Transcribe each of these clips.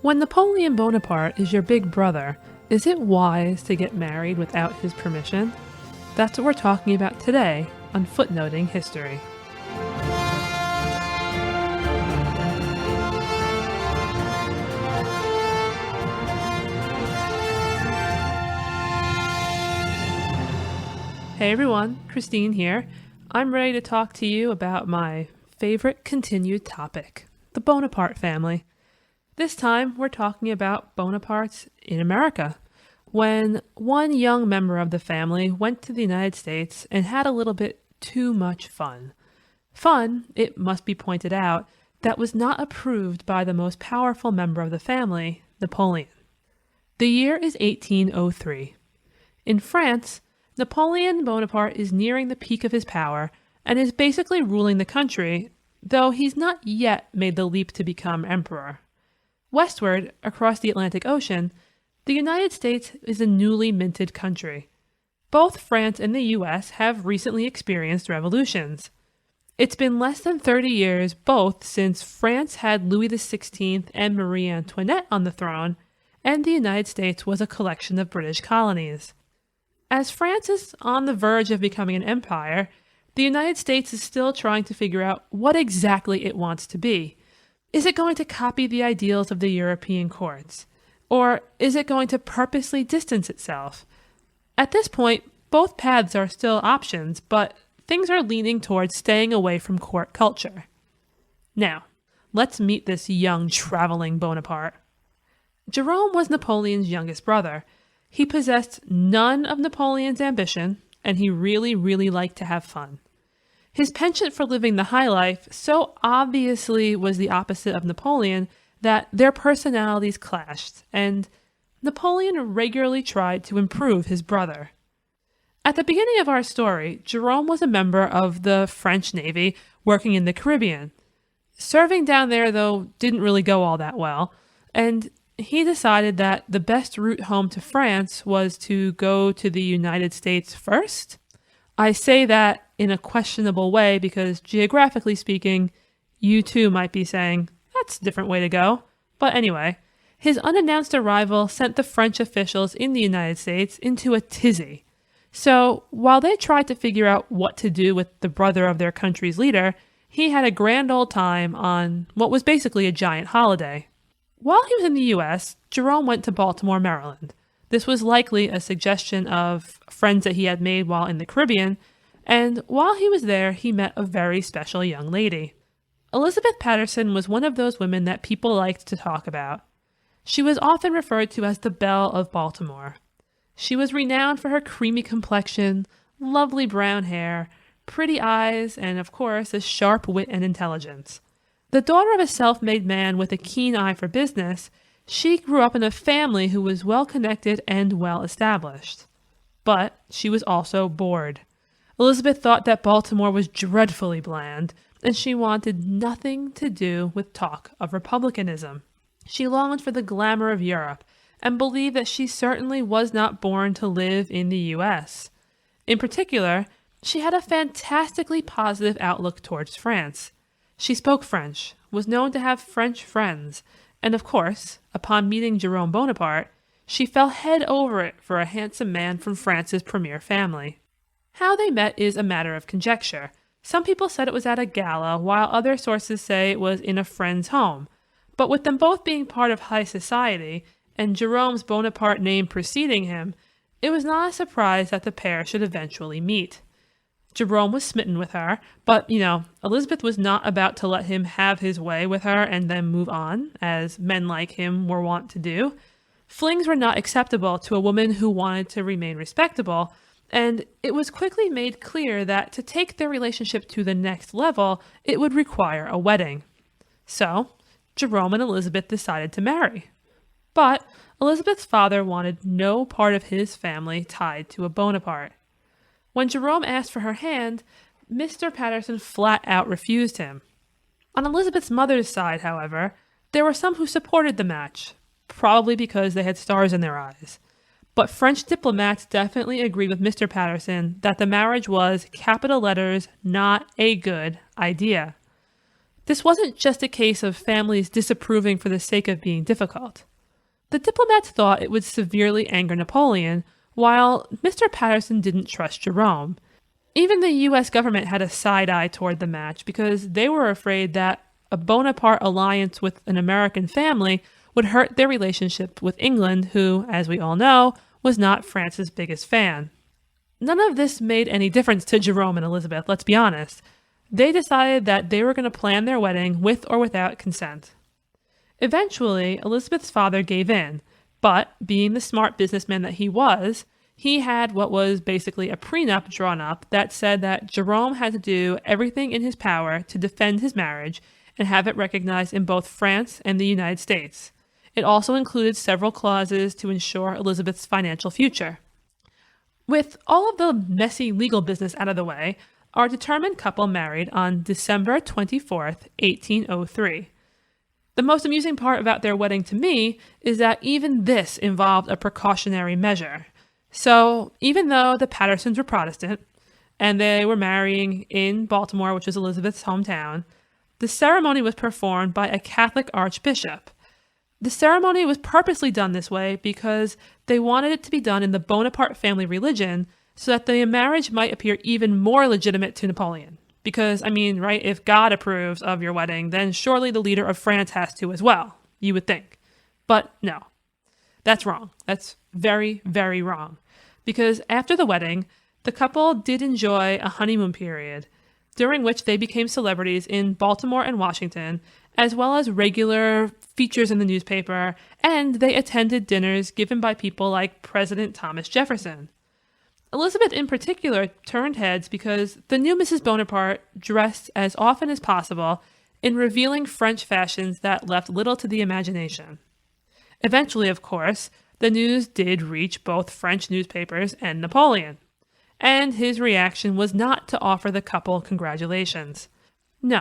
When Napoleon Bonaparte is your big brother, is it wise to get married without his permission? That's what we're talking about today on Footnoting History. Hey everyone, Christine here. I'm ready to talk to you about my favorite continued topic, the Bonaparte family. This time we're talking about Bonapartes in America, when one young member of the family went to the United States and had a little bit too much fun. Fun, it must be pointed out, that was not approved by the most powerful member of the family, Napoleon. The year is 1803. In France, Napoleon Bonaparte is nearing the peak of his power and is basically ruling the country, though he's not yet made the leap to become emperor. Westward, across the Atlantic Ocean, the United States is a newly minted country. Both France and the US have recently experienced revolutions. It's been less than 30 years both since France had Louis XVI and Marie Antoinette on the throne, and the United States was a collection of British colonies. As France is on the verge of becoming an empire, the United States is still trying to figure out what exactly it wants to be. Is it going to copy the ideals of the European courts? Or is it going to purposely distance itself? At this point, both paths are still options, but things are leaning towards staying away from court culture. Now, let's meet this young traveling Bonaparte. Jerome was Napoleon's youngest brother. He possessed none of Napoleon's ambition, and he really liked to have fun. His penchant for living the high life so obviously was the opposite of Napoleon that their personalities clashed, and Napoleon regularly tried to improve his brother. At the beginning of our story, Jerome was a member of the French Navy working in the Caribbean. Serving down there, though, didn't really go all that well, and he decided that the best route home to France was to go to the United States first. I say that in a questionable way because geographically speaking, you too might be saying, that's a different way to go. But anyway, his unannounced arrival sent the French officials in the United States into a tizzy. So while they tried to figure out what to do with the brother of their country's leader, he had a grand old time on what was basically a giant holiday. While he was in the U.S., Jerome went to Baltimore, Maryland. This was likely a suggestion of friends that he had made while in the Caribbean, and while he was there, he met a very special young lady. Elizabeth Patterson was one of those women that people liked to talk about. She was often referred to as the Belle of Baltimore. She was renowned for her creamy complexion, lovely brown hair, pretty eyes, and of course, a sharp wit and intelligence. The daughter of a self-made man with a keen eye for business, she grew up in a family who was well-connected and well-established. But she was also bored. Elizabeth thought that Baltimore was dreadfully bland, and she wanted nothing to do with talk of republicanism. She longed for the glamour of Europe, and believed that she certainly was not born to live in the U.S. In particular, she had a fantastically positive outlook towards France. She spoke French, was known to have French friends, and of course, upon meeting Jerome Bonaparte, she fell head over it for a handsome man from France's premier family. How they met is a matter of conjecture. Some people said it was at a gala, while other sources say it was in a friend's home. But with them both being part of high society, and Jerome's Bonaparte name preceding him, it was not a surprise that the pair should eventually meet. Jerome was smitten with her, but, Elizabeth was not about to let him have his way with her and then move on, as men like him were wont to do. Flings were not acceptable to a woman who wanted to remain respectable, and it was quickly made clear that to take their relationship to the next level, it would require a wedding. So, Jerome and Elizabeth decided to marry. But Elizabeth's father wanted no part of his family tied to a Bonaparte. When Jerome asked for her hand, Mr. Patterson flat out refused him. On Elizabeth's mother's side, however, there were some who supported the match, probably because they had stars in their eyes. But French diplomats definitely agreed with Mr. Patterson that the marriage was, capital letters, not a good idea. This wasn't just a case of families disapproving for the sake of being difficult. The diplomats thought it would severely anger Napoleon, while Mr. Patterson didn't trust Jerome. Even the U.S. government had a side eye toward the match because they were afraid that a Bonaparte alliance with an American family would hurt their relationship with England, who, as we all know, was not France's biggest fan. None of this made any difference to Jerome and Elizabeth, let's be honest. They decided that they were going to plan their wedding with or without consent. Eventually, Elizabeth's father gave in, but being the smart businessman that he was, he had what was basically a prenup drawn up that said that Jerome had to do everything in his power to defend his marriage and have it recognized in both France and the United States. It also included several clauses to ensure Elizabeth's financial future. With all of the messy legal business out of the way, our determined couple married on December 24th, 1803. The most amusing part about their wedding to me is that even this involved a precautionary measure. So even though the Pattersons were Protestant, and they were marrying in Baltimore, which was Elizabeth's hometown, the ceremony was performed by a Catholic archbishop. The ceremony was purposely done this way because they wanted it to be done in the Bonaparte family religion so that the marriage might appear even more legitimate to Napoleon. Because, right, if God approves of your wedding, then surely the leader of France has to as well, you would think. But no, that's wrong. That's very, very wrong. Because after the wedding, the couple did enjoy a honeymoon period, during which they became celebrities in Baltimore and Washington, as well as regular features in the newspaper, and they attended dinners given by people like President Thomas Jefferson. Elizabeth in particular turned heads because the new Mrs. Bonaparte dressed as often as possible in revealing French fashions that left little to the imagination. Eventually, of course, the news did reach both French newspapers and Napoleon, and his reaction was not to offer the couple congratulations. No.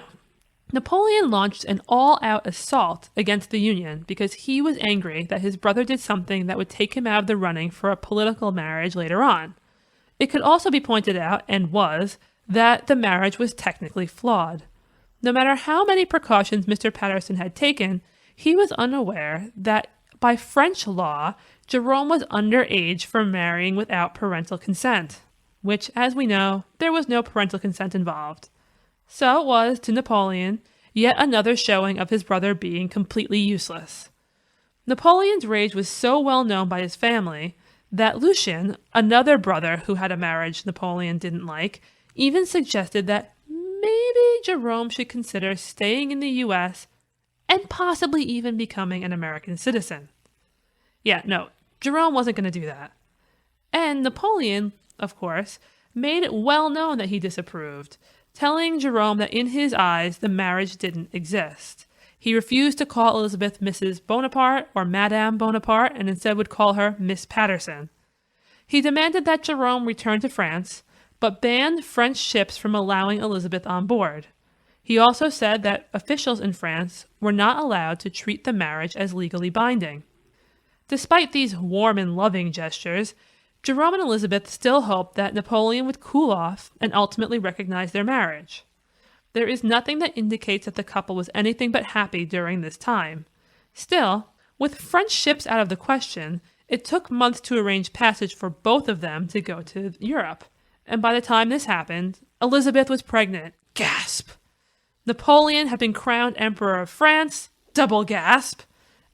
Napoleon launched an all-out assault against the union because he was angry that his brother did something that would take him out of the running for a political marriage later on. It could also be pointed out, and was, that the marriage was technically flawed. No matter how many precautions Mr. Patterson had taken, he was unaware that by French law, Jerome was underage for marrying without parental consent, which, as we know, there was no parental consent involved. So it was, to Napoleon, yet another showing of his brother being completely useless. Napoleon's rage was so well known by his family that Lucien, another brother who had a marriage Napoleon didn't like, even suggested that maybe Jerome should consider staying in the U.S. and possibly even becoming an American citizen. Yeah, no, Jerome wasn't going to do that. And Napoleon, of course, made it well known that he disapproved, telling Jerome that in his eyes the marriage didn't exist. He refused to call Elizabeth Mrs. Bonaparte or Madame Bonaparte and instead would call her Miss Patterson. He demanded that Jerome return to France, but banned French ships from allowing Elizabeth on board. He also said that officials in France were not allowed to treat the marriage as legally binding. Despite these warm and loving gestures, Jerome and Elizabeth still hoped that Napoleon would cool off and ultimately recognize their marriage. There is nothing that indicates that the couple was anything but happy during this time. Still, with French ships out of the question, it took months to arrange passage for both of them to go to Europe. And by the time this happened, Elizabeth was pregnant. Gasp! Napoleon had been crowned Emperor of France. Double gasp!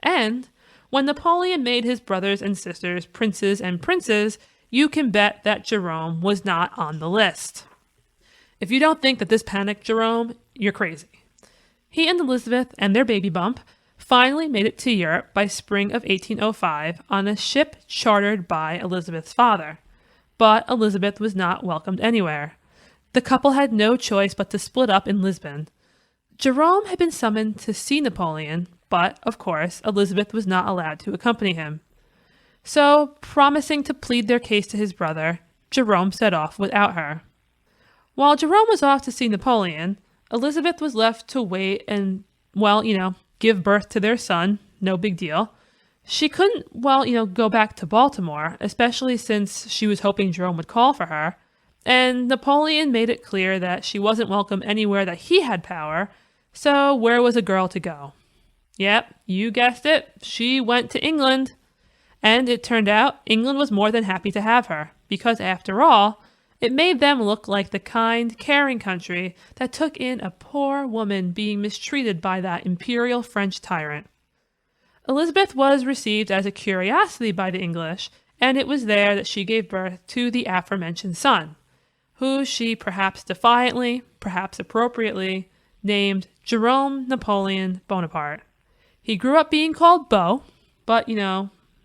And when Napoleon made his brothers and sisters princes and princes, you can bet that Jerome was not on the list. If you don't think that this panicked Jerome, you're crazy. He and Elizabeth and their baby bump finally made it to Europe by spring of 1805 on a ship chartered by Elizabeth's father. But Elizabeth was not welcomed anywhere. The couple had no choice but to split up in Lisbon. Jerome had been summoned to see Napoleon, but, of course, Elizabeth was not allowed to accompany him. So, promising to plead their case to his brother, Jerome set off without her. While Jerome was off to see Napoleon, Elizabeth was left to wait and, give birth to their son. No big deal. She couldn't, go back to Baltimore, especially since she was hoping Jerome would call for her. And Napoleon made it clear that she wasn't welcome anywhere that he had power, So where was a girl to go? Yep, you guessed it. She went to England. And it turned out England was more than happy to have her, because after all, it made them look like the kind, caring country that took in a poor woman being mistreated by that imperial French tyrant. Elizabeth was received as a curiosity by the English, and it was there that she gave birth to the aforementioned son, who she perhaps defiantly, perhaps appropriately, named Jerome Napoleon Bonaparte. He grew up being called Beau, but,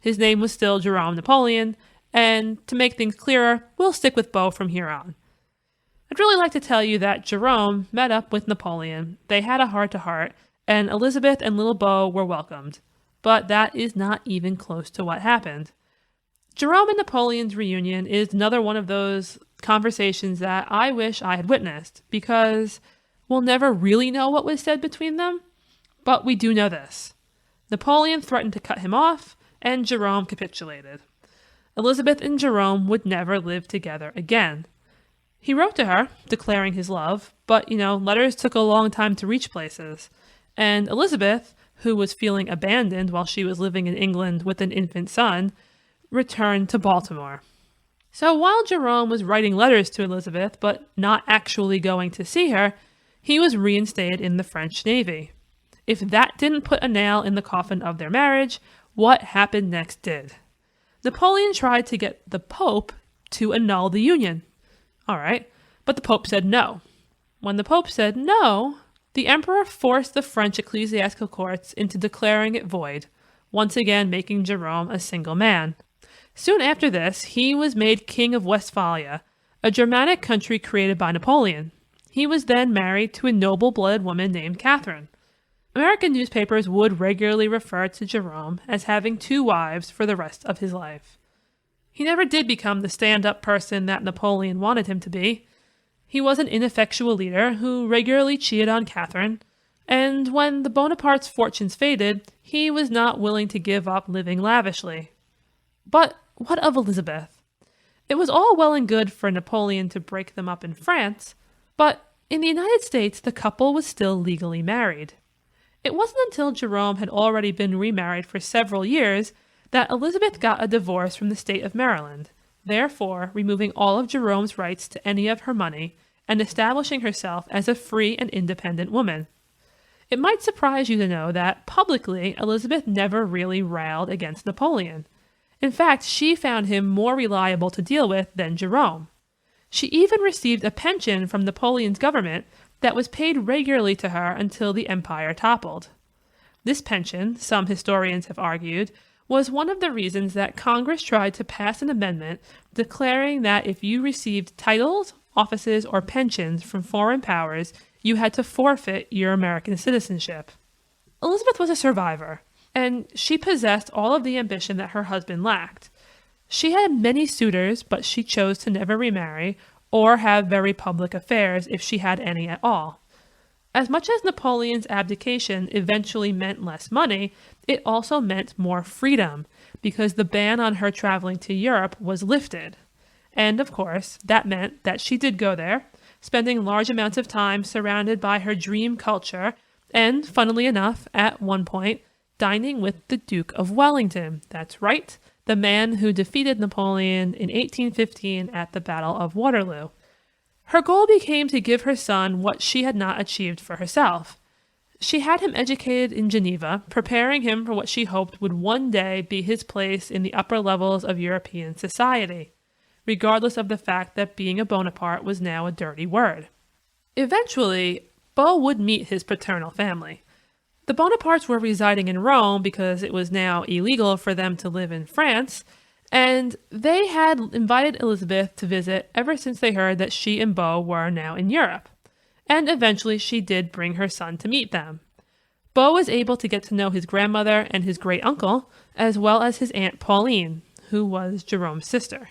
his name was still Jerome Napoleon, and to make things clearer, we'll stick with Beau from here on. I'd really like to tell you that Jerome met up with Napoleon, they had a heart-to-heart, and Elizabeth and little Beau were welcomed. But that is not even close to what happened. Jerome and Napoleon's reunion is another one of those conversations that I wish I had witnessed, because we'll never really know what was said between them, but we do know this. Napoleon threatened to cut him off, and Jerome capitulated. Elizabeth and Jerome would never live together again. He wrote to her, declaring his love, but, letters took a long time to reach places. And Elizabeth, who was feeling abandoned while she was living in England with an infant son, returned to Baltimore. So while Jerome was writing letters to Elizabeth, but not actually going to see her, he was reinstated in the French Navy. If that didn't put a nail in the coffin of their marriage, what happened next did. Napoleon tried to get the Pope to annul the union. All right, but the Pope said no. When the Pope said no, the Emperor forced the French ecclesiastical courts into declaring it void, once again making Jerome a single man. Soon after this, he was made King of Westphalia, a Germanic country created by Napoleon. He was then married to a noble-blooded woman named Catherine. American newspapers would regularly refer to Jerome as having 2 wives for the rest of his life. He never did become the stand-up person that Napoleon wanted him to be. He was an ineffectual leader who regularly cheated on Catherine, and when the Bonapartes' fortunes faded, he was not willing to give up living lavishly. But what of Elizabeth? It was all well and good for Napoleon to break them up in France, but in the United States the couple was still legally married. It wasn't until Jerome had already been remarried for several years that Elizabeth got a divorce from the state of Maryland, therefore removing all of Jerome's rights to any of her money and establishing herself as a free and independent woman. It might surprise you to know that publicly Elizabeth never really railed against Napoleon. In fact, she found him more reliable to deal with than Jerome. She even received a pension from Napoleon's government that was paid regularly to her until the empire toppled. This pension, some historians have argued, was one of the reasons that Congress tried to pass an amendment declaring that if you received titles, offices, or pensions from foreign powers, you had to forfeit your American citizenship. Elizabeth was a survivor, and she possessed all of the ambition that her husband lacked. She had many suitors, but she chose to never remarry or have very public affairs if she had any at all. As much as Napoleon's abdication eventually meant less money, it also meant more freedom, because the ban on her traveling to Europe was lifted. And of course, that meant that she did go there, spending large amounts of time surrounded by her dream culture, and, funnily enough, at one point, dining with the Duke of Wellington. That's right, the man who defeated Napoleon in 1815 at the Battle of Waterloo. Her goal became to give her son what she had not achieved for herself. She had him educated in Geneva, preparing him for what she hoped would one day be his place in the upper levels of European society, regardless of the fact that being a Bonaparte was now a dirty word. Eventually, Beau would meet his paternal family. The Bonapartes were residing in Rome because it was now illegal for them to live in France, and they had invited Elizabeth to visit ever since they heard that she and Beau were now in Europe. And eventually she did bring her son to meet them. Beau was able to get to know his grandmother and his great-uncle, as well as his Aunt Pauline, who was Jerome's sister.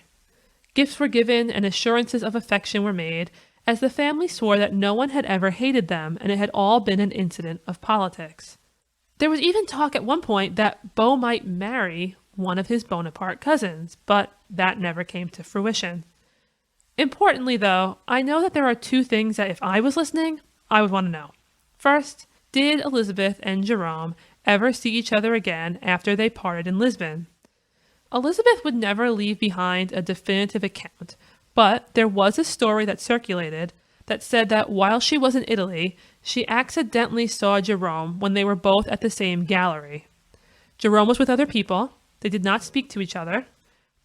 Gifts were given and assurances of affection were made, as the family swore that no one had ever hated them and it had all been an incident of politics. There was even talk at one point that Beau might marry one of his Bonaparte cousins, but that never came to fruition. Importantly, though, I know that there are two things that if I was listening, I would want to know. First, did Elizabeth and Jerome ever see each other again after they parted in Lisbon? Elizabeth would never leave behind a definitive account, but there was a story that circulated that said that while she was in Italy, she accidentally saw Jerome when they were both at the same gallery. Jerome was with other people, they did not speak to each other,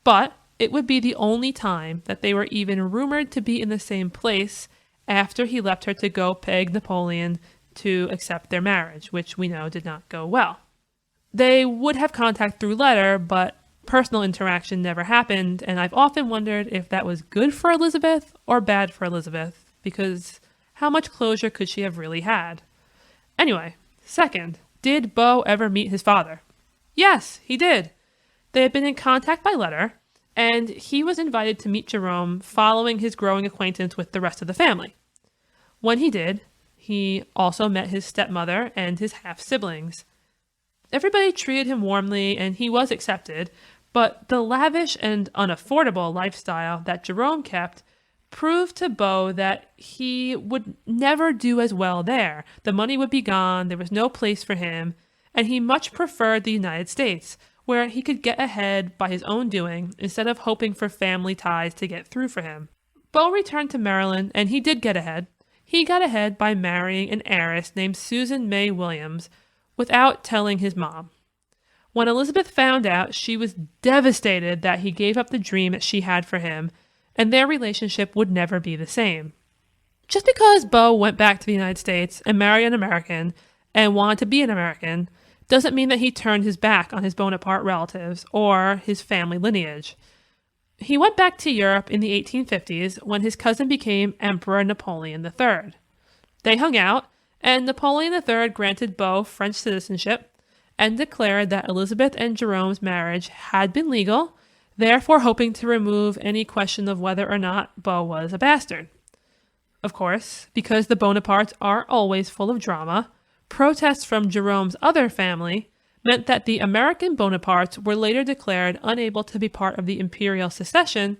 but it would be the only time that they were even rumored to be in the same place after he left her to go beg Napoleon to accept their marriage, which we know did not go well. They would have contact through letter, but personal interaction never happened, and I've often wondered if that was good for Elizabeth or bad for Elizabeth, because how much closure could she have really had? Anyway, second, did Beau ever meet his father? Yes, he did. They had been in contact by letter, and he was invited to meet Jerome following his growing acquaintance with the rest of the family. When he did, he also met his stepmother and his half-siblings. Everybody treated him warmly, and he was accepted, but the lavish and unaffordable lifestyle that Jerome kept proved to Beau that he would never do as well there. The money would be gone, there was no place for him, and he much preferred the United States, where he could get ahead by his own doing instead of hoping for family ties to get through for him. Beau returned to Maryland, and he did get ahead. He got ahead by marrying an heiress named Susan May Williams without telling his mom. When Elizabeth found out, she was devastated that he gave up the dream that she had for him, and their relationship would never be the same. Just because Beau went back to the United States and married an American and wanted to be an American doesn't mean that he turned his back on his Bonaparte relatives or his family lineage. He went back to Europe in the 1850s when his cousin became Emperor Napoleon III. They hung out, and Napoleon III granted Beau French citizenship and declared that Elizabeth and Jerome's marriage had been legal, therefore hoping to remove any question of whether or not Beau was a bastard. Of course, because the Bonapartes are always full of drama, protests from Jerome's other family meant that the American Bonapartes were later declared unable to be part of the imperial succession,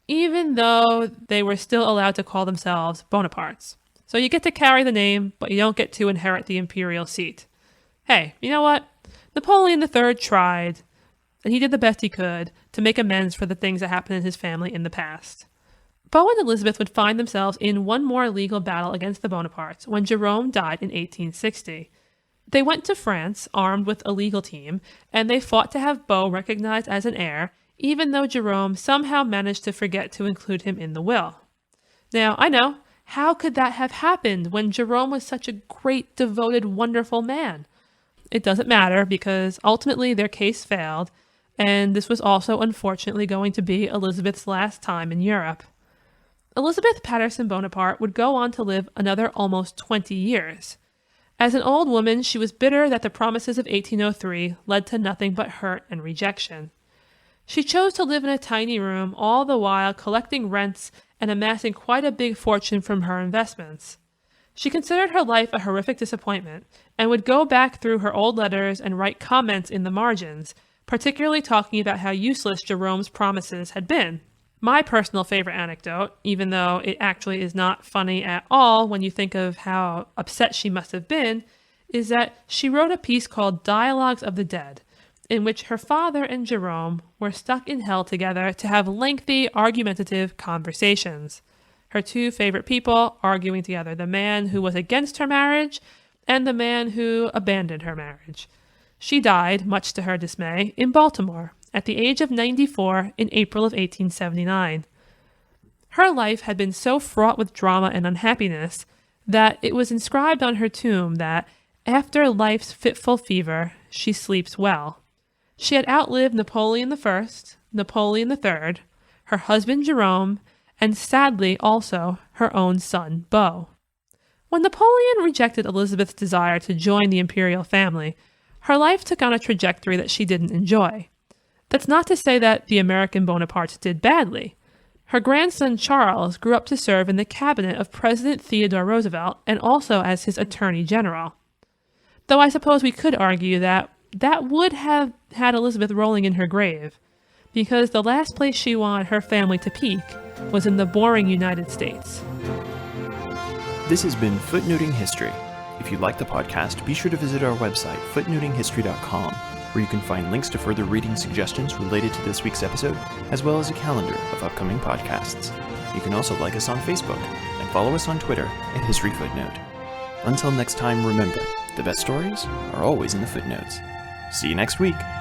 even though they were still allowed to call themselves Bonapartes. So you get to carry the name, but you don't get to inherit the imperial seat. Hey, you know what? Napoleon III tried, and he did the best he could to make amends for the things that happened in his family in the past. Beau and Elizabeth would find themselves in one more legal battle against the Bonapartes when Jerome died in 1860. They went to France armed with a legal team, and they fought to have Beau recognized as an heir, even though Jerome somehow managed to forget to include him in the will. Now, I know, how could that have happened when Jerome was such a great, devoted, wonderful man? It doesn't matter because ultimately their case failed, and this was also unfortunately going to be Elizabeth's last time in Europe. Elizabeth Patterson Bonaparte would go on to live another almost 20 years. As an old woman, she was bitter that the promises of 1803 led to nothing but hurt and rejection. She chose to live in a tiny room, all the while collecting rents and amassing quite a big fortune from her investments. She considered her life a horrific disappointment and would go back through her old letters and write comments in the margins, particularly talking about how useless Jerome's promises had been. My personal favorite anecdote, even though it actually is not funny at all when you think of how upset she must have been, is that she wrote a piece called Dialogues of the Dead, in which her father and Jerome were stuck in hell together to have lengthy, argumentative conversations. Her two favorite people arguing together, the man who was against her marriage and the man who abandoned her marriage. She died, much to her dismay, in Baltimore, at the age of 94 in April of 1879. Her life had been so fraught with drama and unhappiness that it was inscribed on her tomb that, after life's fitful fever, she sleeps well. She had outlived Napoleon I, Napoleon III, her husband Jerome, and sadly also her own son, Beau. When Napoleon rejected Elizabeth's desire to join the imperial family, her life took on a trajectory that she didn't enjoy. That's not to say that the American Bonapartes did badly. Her grandson Charles grew up to serve in the cabinet of President Theodore Roosevelt and also as his attorney general. Though I suppose we could argue that would have had Elizabeth rolling in her grave, because the last place she wanted her family to peak was in the boring United States. This has been Footnoting History, If you like the podcast, be sure to visit our website, footnotinghistory.com, where you can find links to further reading suggestions related to this week's episode, as well as a calendar of upcoming podcasts. You can also like us on Facebook and follow us on Twitter at History Footnote. Until next time, remember, the best stories are always in the footnotes. See you next week!